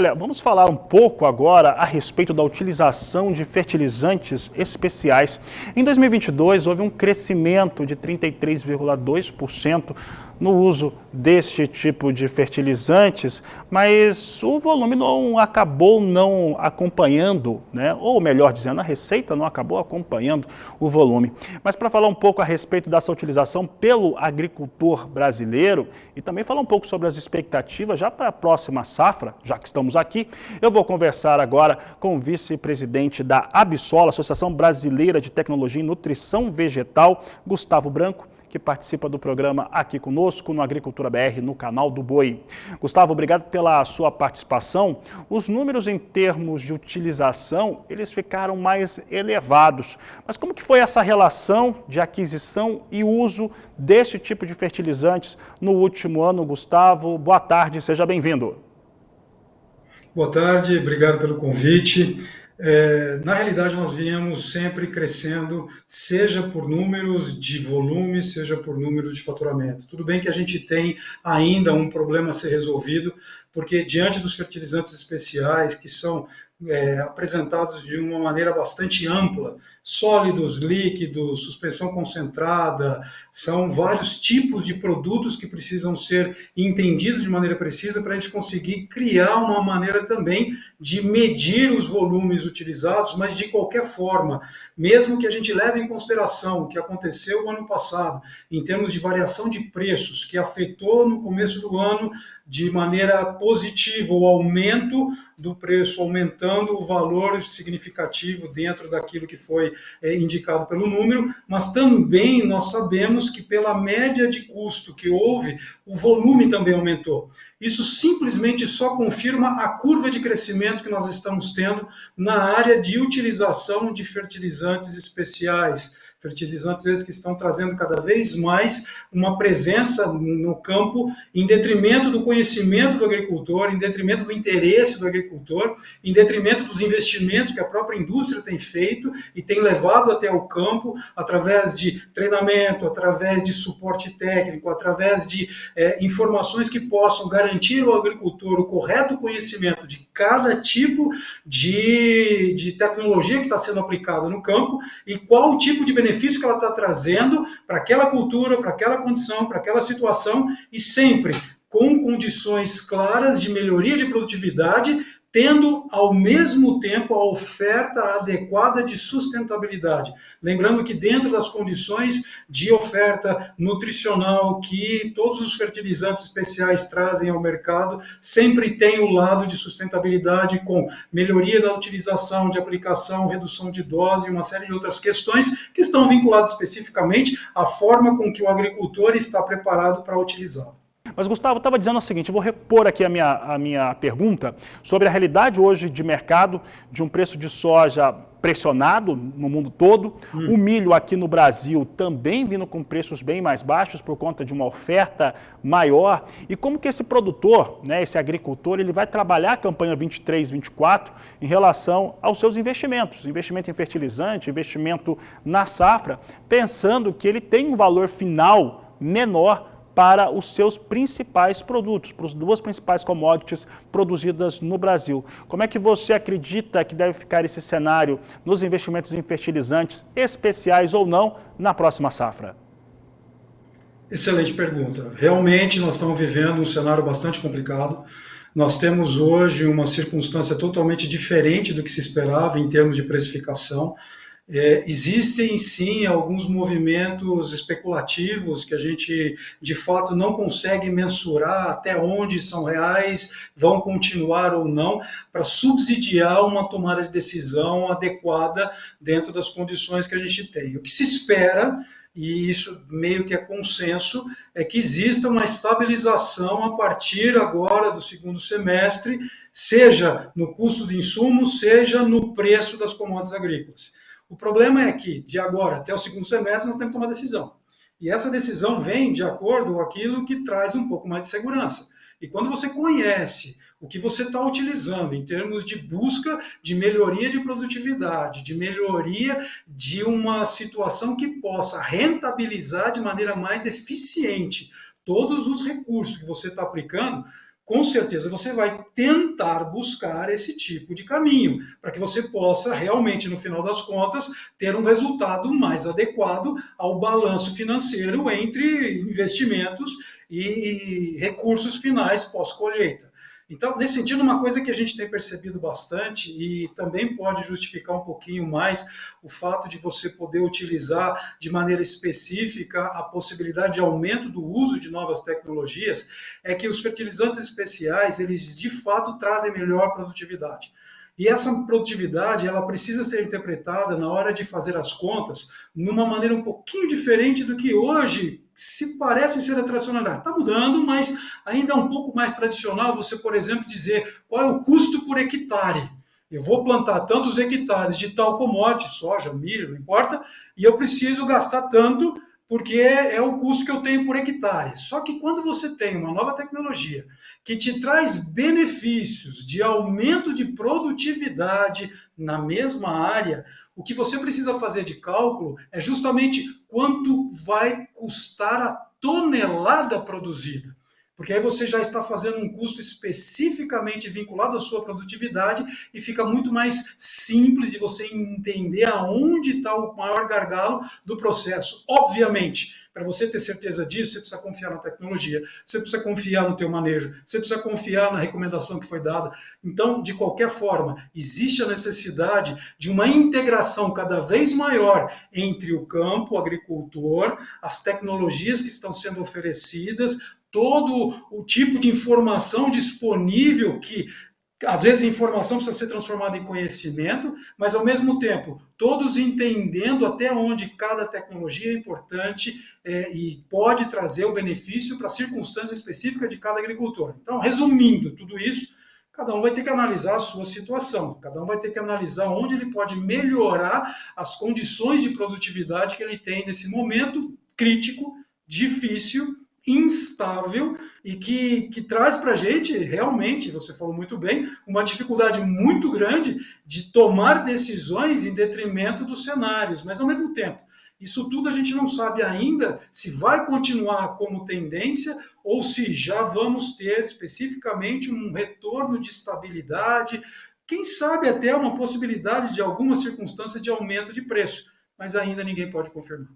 Olha, vamos falar um pouco agora a respeito da utilização de fertilizantes especiais. Em 2022, houve um crescimento de 33,2% no uso deste tipo de fertilizantes, mas o volume acabou não acompanhando, né? Ou melhor dizendo, a receita não acabou acompanhando o volume. Mas para falar um pouco a respeito dessa utilização pelo agricultor brasileiro e também falar um pouco sobre as expectativas já para a próxima safra, já que estamos aqui, eu vou conversar agora com o vice-presidente da Absol, Associação Brasileira de Tecnologia e Nutrição Vegetal, Gustavo Branco, que participa do programa aqui conosco no Agricultura BR, no canal do Boi. Gustavo, obrigado pela sua participação. Os números em termos de utilização, eles ficaram mais elevados. Mas como que foi essa relação de aquisição e uso deste tipo de fertilizantes no último ano, Gustavo? Boa tarde, seja bem-vindo. Boa tarde, obrigado pelo convite. Na realidade, nós viemos sempre crescendo, seja por números de volume, seja por números de faturamento. Tudo bem que a gente tem ainda um problema a ser resolvido, porque diante dos fertilizantes especiais, que são apresentados de uma maneira bastante ampla, sólidos, líquidos, suspensão concentrada, são vários tipos de produtos que precisam ser entendidos de maneira precisa para a gente conseguir criar uma maneira também de medir os volumes utilizados, mas de qualquer forma, mesmo que a gente leve em consideração o que aconteceu no ano passado, em termos de variação de preços, que afetou no começo do ano de maneira positiva o aumento do preço, aumentando o valor significativo dentro daquilo que foi indicado pelo número, mas também nós sabemos que pela média de custo que houve, o volume também aumentou. Isso simplesmente só confirma a curva de crescimento que nós estamos tendo na área de utilização de fertilizantes especiais. Fertilizantes esses que estão trazendo cada vez mais uma presença no campo em detrimento do conhecimento do agricultor, em detrimento do interesse do agricultor, em detrimento dos investimentos que a própria indústria tem feito e tem levado até o campo através de treinamento, através de suporte técnico, através de informações que possam garantir ao agricultor o correto conhecimento de cada tipo de tecnologia que está sendo aplicada no campo e qual o tipo de benefício que ela está trazendo para aquela cultura, para aquela condição, para aquela situação e sempre com condições claras de melhoria de produtividade, tendo ao mesmo tempo a oferta adequada de sustentabilidade. Lembrando que dentro das condições de oferta nutricional que todos os fertilizantes especiais trazem ao mercado, sempre tem o lado de sustentabilidade com melhoria da utilização, de aplicação, redução de dose e uma série de outras questões que estão vinculadas especificamente à forma com que o agricultor está preparado para utilizá-lo. Mas, Gustavo, estava dizendo o seguinte, eu vou repor aqui a minha pergunta sobre a realidade hoje de mercado de um preço de soja pressionado no mundo todo, o milho aqui no Brasil também vindo com preços bem mais baixos por conta de uma oferta maior, e como que esse produtor, né, esse agricultor, ele vai trabalhar a campanha 23-24 em relação aos seus investimentos, investimento em fertilizante, investimento na safra, pensando que ele tem um valor final menor para os seus principais produtos, para as duas principais commodities produzidas no Brasil. Como é que você acredita que deve ficar esse cenário nos investimentos em fertilizantes, especiais ou não, na próxima safra? Excelente pergunta. Realmente nós estamos vivendo um cenário bastante complicado. Nós temos hoje uma circunstância totalmente diferente do que se esperava em termos de precificação. Existem sim alguns movimentos especulativos que a gente de fato não consegue mensurar até onde são reais, vão continuar ou não, para subsidiar uma tomada de decisão adequada dentro das condições que a gente tem. O que se espera, e isso meio que é consenso, é que exista uma estabilização a partir agora do segundo semestre, seja no custo de insumos, seja no preço das commodities agrícolas. O problema é que, de agora até o segundo semestre, nós temos que tomar decisão. E essa decisão vem de acordo com aquilo que traz um pouco mais de segurança. E quando você conhece o que você está utilizando em termos de busca de melhoria de produtividade, de melhoria de uma situação que possa rentabilizar de maneira mais eficiente todos os recursos que você está aplicando, com certeza você vai tentar buscar esse tipo de caminho, para que você possa realmente, no final das contas, ter um resultado mais adequado ao balanço financeiro entre investimentos e recursos finais pós-colheita. Então, nesse sentido, uma coisa que a gente tem percebido bastante e também pode justificar um pouquinho mais o fato de você poder utilizar de maneira específica a possibilidade de aumento do uso de novas tecnologias, é que os fertilizantes especiais, eles de fato trazem melhor produtividade. E essa produtividade, ela precisa ser interpretada na hora de fazer as contas numa maneira um pouquinho diferente do que hoje se parece ser a tradicionalidade. Está mudando, mas ainda é um pouco mais tradicional você, por exemplo, dizer qual é o custo por hectare. Eu vou plantar tantos hectares de tal commodity, soja, milho, não importa, e eu preciso gastar tanto porque é o custo que eu tenho por hectare. Só que quando você tem uma nova tecnologia que te traz benefícios de aumento de produtividade na mesma área, o que você precisa fazer de cálculo é justamente quanto vai custar a tonelada produzida. Porque aí você já está fazendo um custo especificamente vinculado à sua produtividade e fica muito mais simples de você entender aonde está o maior gargalo do processo. Obviamente, para você ter certeza disso, você precisa confiar na tecnologia, você precisa confiar no teu manejo, você precisa confiar na recomendação que foi dada. Então, de qualquer forma, existe a necessidade de uma integração cada vez maior entre o campo, o agricultor, as tecnologias que estão sendo oferecidas, todo o tipo de informação disponível que às vezes a informação precisa ser transformada em conhecimento, mas ao mesmo tempo todos entendendo até onde cada tecnologia é importante e pode trazer o benefício para a circunstância específica de cada agricultor. Então, resumindo tudo isso, cada um vai ter que analisar a sua situação, cada um vai ter que analisar onde ele pode melhorar as condições de produtividade que ele tem nesse momento crítico, difícil, instável e que traz para a gente, realmente, você falou muito bem, uma dificuldade muito grande de tomar decisões em detrimento dos cenários, mas ao mesmo tempo, isso tudo a gente não sabe ainda se vai continuar como tendência ou se já vamos ter especificamente um retorno de estabilidade, quem sabe até uma possibilidade de alguma circunstância de aumento de preço, mas ainda ninguém pode confirmar.